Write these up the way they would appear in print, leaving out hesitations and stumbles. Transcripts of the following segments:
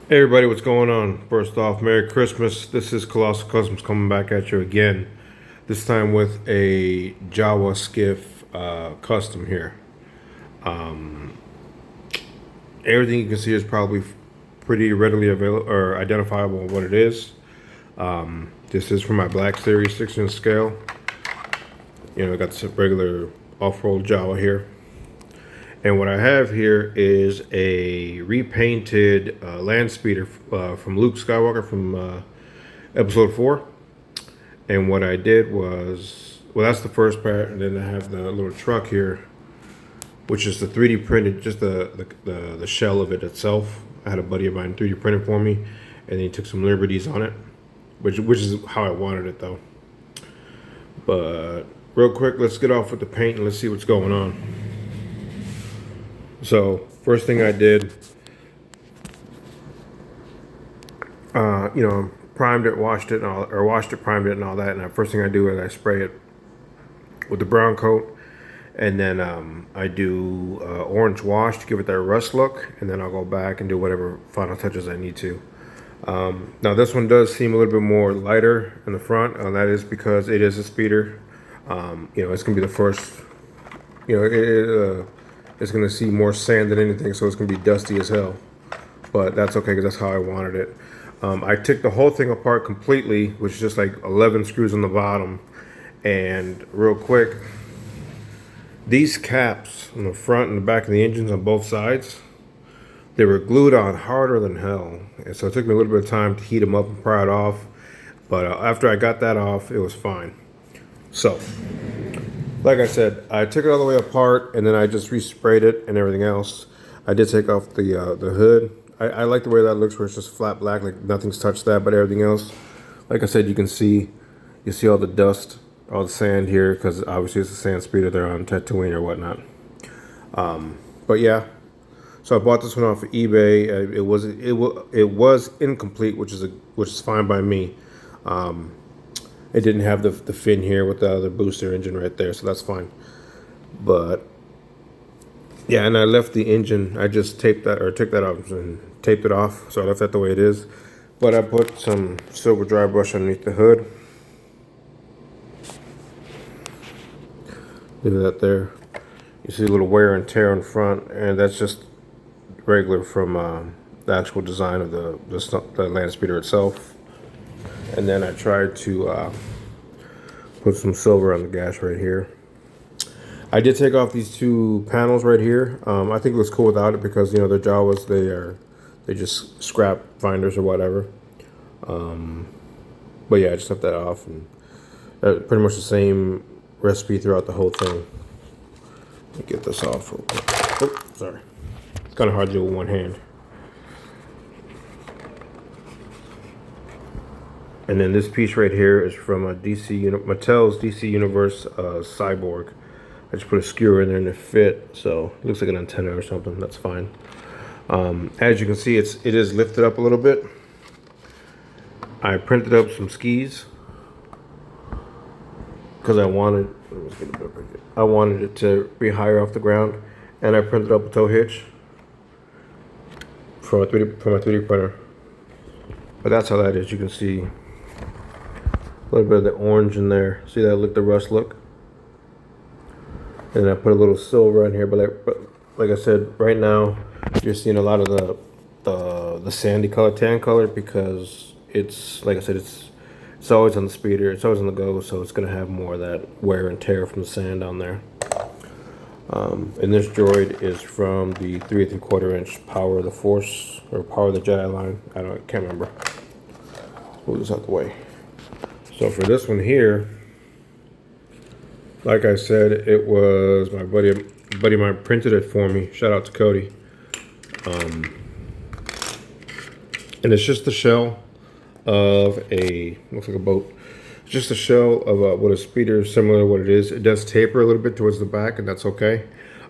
Hey everybody, what's going on? First off, Merry Christmas. This is Colossal Customs coming back at you again. This time with a Jawa Skiff custom here. Everything you can see is probably pretty readily available or identifiable what it is. This is for my Black Series 6-inch scale. You know, I got this regular off-road Jawa here. And what I have here is a repainted land speeder from Luke Skywalker from episode 4. And what I did was, well, that's the first part. And then I have the little truck here, which is the 3D printed, just the shell of it itself. I had a buddy of mine 3D printed for me, and he took some liberties on it, which is how I wanted it though. But real quick, let's get off with the paint and let's see what's going on. So first thing I did, primed it, washed it, and all, or washed it, primed it, and all that. And the first thing I do is I spray it with the brown coat, and then I do orange wash to give it that rust look, and then I'll go back and do whatever final touches I need to. Now this one does seem a little bit more lighter in the front, and that is because it is a speeder. It's gonna be the first. It's gonna see more sand than anything, so it's gonna be dusty as hell. But that's okay because that's how I wanted it. I took the whole thing apart completely, which is just like 11 screws on the bottom. And real quick, these caps on the front and the back of the engines on both sides, they were glued on harder than hell. And so it took me a little bit of time to heat them up and pry it off. But after I got that off, it was fine. So, like I said, I took it all the way apart and then I just resprayed it and everything else. I did take off the hood. I like the way that looks, where it's just flat black, like nothing's touched that, but everything else, like I said, you see all the dust, all the sand here, because obviously it's a sand speeder there on Tatooine or whatnot. But yeah, so I bought this one off of eBay. It was incomplete, which is fine by me. It didn't have the fin here with the other booster engine right there, so that's fine. But yeah, and I left the engine. I just took that off and taped it off, so I left that the way it is. But I put some silver dry brush underneath the hood. Leave that there. You see a little wear and tear in front, and that's just regular from the actual design of the land speeder itself. And then I tried to put some silver on the gas right here. I did take off these two panels right here. I think it looks cool without it because they're Jawas. They just scrap finders or whatever. But yeah, I just left that off, and pretty much the same recipe throughout the whole thing. Let me get this off real quick. Oh, sorry. It's kind of hard to do with one hand. And then this piece right here is from Mattel's DC Universe Cyborg. I just put a skewer in there and it fit, so it looks like an antenna or something. That's fine. As you can see, it is lifted up a little bit. I printed up some skis because I wanted it to be higher off the ground, and I printed up a tow hitch for my 3D printer. But that's how that is. You can see a little bit of the orange in there. See that look, the rust look? And I put a little silver in here, but like I said, right now you're seeing a lot of the sandy color, tan color, because it's, like I said, it's always on the speeder, it's always on the go, so it's gonna have more of that wear and tear from the sand on there. And this droid is from the 3 3/4 inch Power of the Force, or Power of the Jedi line. I can't remember. Move this out the way. So for this one here, like I said, it was my buddy of mine printed it for me. Shout out to Cody. And it's just the shell of looks like a boat. It's just a shell of what a speeder is, similar to what it is. It does taper a little bit towards the back, and that's okay.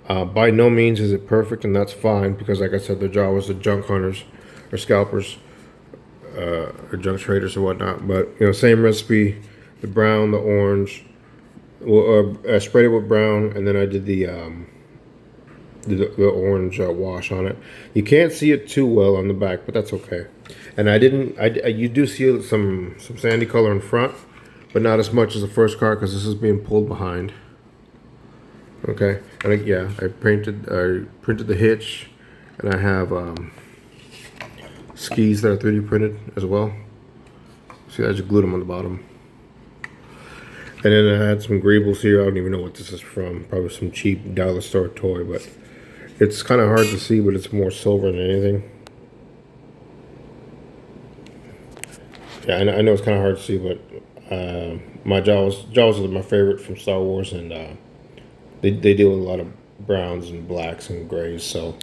By no means is it perfect, and that's fine, because like I said, the Jawas are junk hunters or scalpers, or junk traders or whatnot. But same recipe, the brown, the orange. Well, I sprayed it with brown, and then I did the the orange wash on it. You can't see it too well on the back, but that's okay. And I didn't. You do see some sandy color in front, but not as much as the first car because this is being pulled behind. Okay, and yeah, I printed the hitch, and I have skis that are 3D printed as well. See, I just glued them on the bottom. And then I had some greebles here. I don't even know what this is from. Probably some cheap dollar store toy, but it's kind of hard to see, but it's more silver than anything. Yeah, I know it's kind of hard to see, but my Jawas are my favorite from Star Wars, and they deal with a lot of browns and blacks and grays, so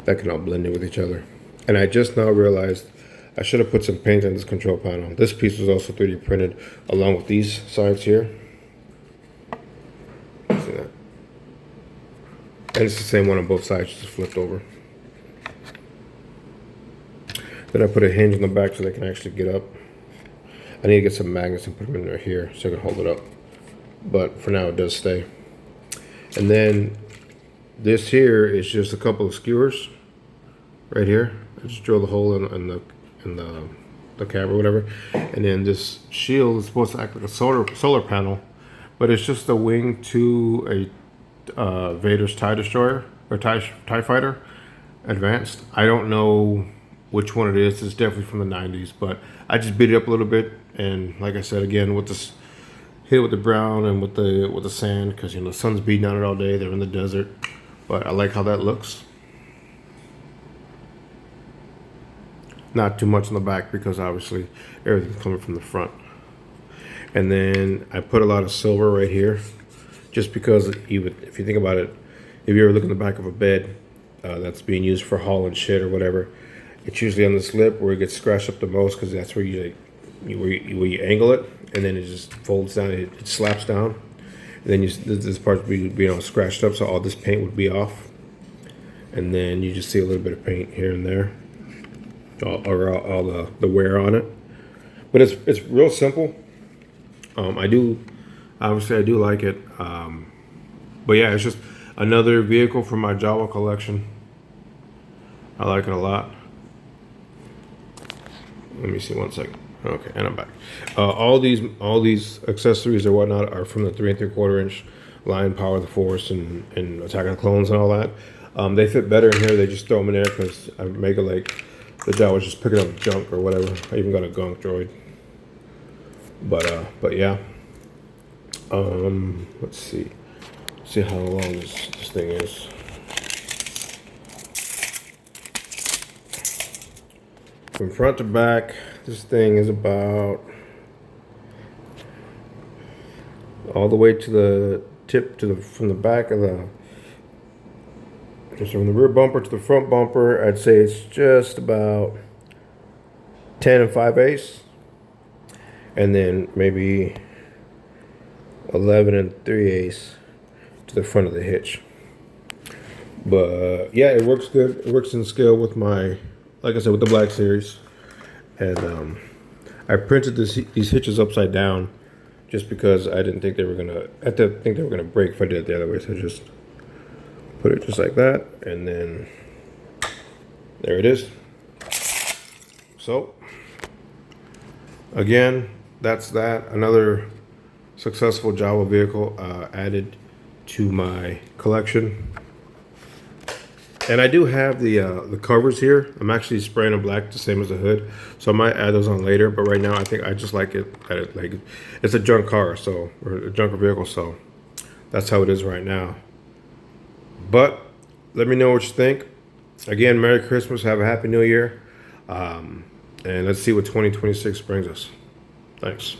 that can all blend in with each other. And I just now realized I should have put some paint on this control panel. This piece was also 3D printed along with these sides here. See that? And it's the same one on both sides, just flipped over. Then I put a hinge on the back so they can actually get up. I need to get some magnets and put them in there here so I can hold it up. But for now it does stay. And then this here is just a couple of skewers right here. I just drilled a hole in the cab or whatever. And then this shield is supposed to act like a solar panel, but it's just a wing to a Vader's TIE Destroyer or TIE Fighter Advanced. I don't know which one it is. It's definitely from the 90s, but I just beat it up a little bit, and like I said again, with this, hit it with the brown and with the sand, because the sun's beating on it all day. They're in the desert, but I like how that looks. Not too much on the back because obviously everything's coming from the front. And then I put a lot of silver right here, just because if you think about it, if you ever look in the back of a bed that's being used for hauling shit or whatever, it's usually on this lip where it gets scratched up the most, because that's where you angle it, and then it just folds down. It slaps down, and then this part would be scratched up, so all this paint would be off, and then you just see a little bit of paint here and there, all the wear on it. But it's real simple. I do like it. But yeah, it's just another vehicle from my Jawa collection. I like it a lot. Let me see 1 second. Okay, and I'm back. All these accessories or whatnot are from the 3 3/4 inch line, Power of the Force and Attack of the Clones and all that. They fit better in here. They just throw them in there because I make it like the Jawa's just picking up junk or whatever. I even got a gunk droid. But yeah. Let's see. See how long this thing is. From front to back, this thing is about all the way to the tip from the back of so from the rear bumper to the front bumper, I'd say it's just about 10 5/8, and then maybe 11 3/8 to the front of the hitch. But yeah, it works good. It works in scale with my, like I said, with the Black Series. And I printed these hitches upside down just because I didn't think they were gonna break if I did it the other way. So just put it just like that, and then there it is. So again, that's that. Another successful Jawa vehicle added to my collection. And I do have the covers here. I'm actually spraying them black, the same as the hood. So I might add those on later. But right now, I think I just like it. Like it's a junk car, or a junk vehicle. So that's how it is right now. But let me know what you think. Again, Merry Christmas. Have a Happy New Year. And let's see what 2026 brings us. Thanks.